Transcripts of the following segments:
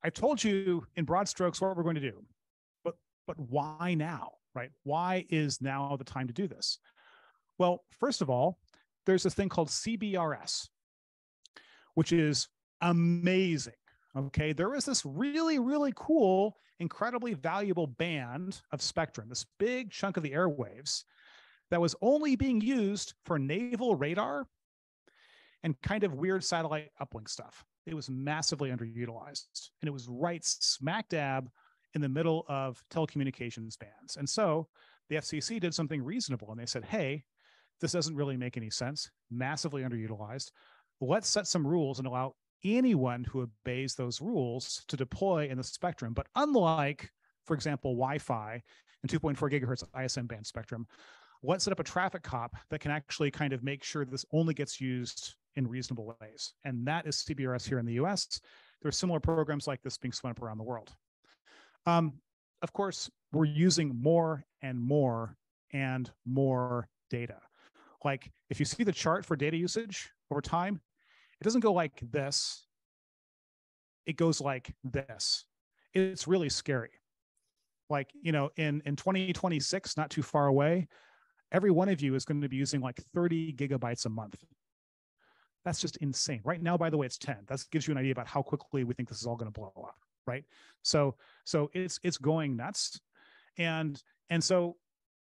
I told you in broad strokes what we're going to do, but why now, right? Why is now the time to do this? Well, first of all, there's this thing called CBRS, which is amazing. Okay, there is this really, really cool, incredibly valuable band of spectrum, this big chunk of the airwaves that was only being used for naval radar and kind of weird satellite uplink stuff. It was massively underutilized, and it was right smack dab in the middle of telecommunications bands. And so the FCC did something reasonable, and they said, hey, this doesn't really make any sense, massively underutilized. Let's set some rules and allow anyone who obeys those rules to deploy in the spectrum. But unlike, for example, Wi-Fi and 2.4 gigahertz ISM band spectrum, let's set up a traffic cop that can actually kind of make sure this only gets used in reasonable ways. And that is CBRS here in the US. There are similar programs like this being spun up around the world. Of course, we're using more and more and more data. Like if you see the chart for data usage over time, it doesn't go like this. It goes like this. It's really scary. Like, you know, in 2026, not too far away, every one of you is going to be using like 30 gigabytes a month. That's just insane. Right now, by the way, it's 10. That gives you an idea about how quickly we think this is all going to blow up, right? So it's going nuts. And so,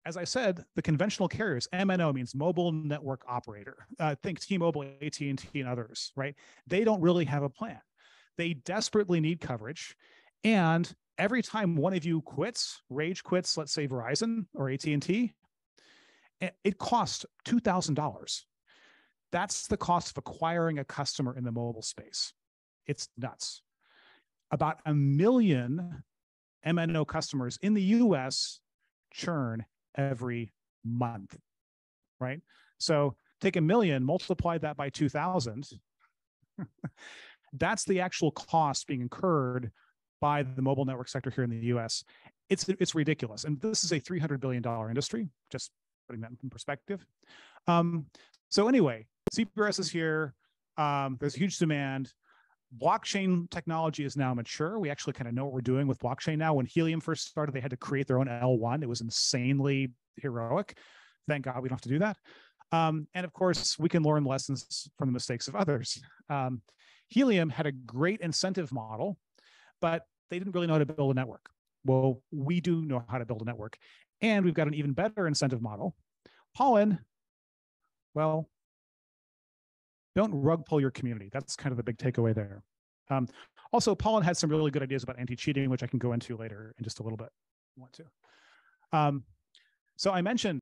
as I said, the conventional carriers, MNO means mobile network operator. Think T-Mobile, AT&T, and others, right? They don't really have a plan. They desperately need coverage. And every time one of you rage quits, let's say Verizon or AT&T, it costs $2,000. That's the cost of acquiring a customer in the mobile space. It's nuts. About 1 million MNO customers in the US churn every month, right? So take 1 million, multiply that by 2,000. That's the actual cost being incurred by the mobile network sector here in the US. It's ridiculous. And this is a $300 billion industry, just putting that in perspective. So anyway, CBRS is here. There's huge demand. Blockchain technology is now mature. We actually kind of know what we're doing with blockchain now. When Helium first started, they had to create their own L1. It was insanely heroic. Thank God we don't have to do that. And of course, we can learn lessons from the mistakes of others. Helium had a great incentive model, but they didn't really know how to build a network. Well, we do know how to build a network, and we've got an even better incentive model. Pollen, well, don't rug pull your community. That's kind of the big takeaway there. Also, Pollen had some really good ideas about anti-cheating, which I can go into later in just a little bit. I want to. So I mentioned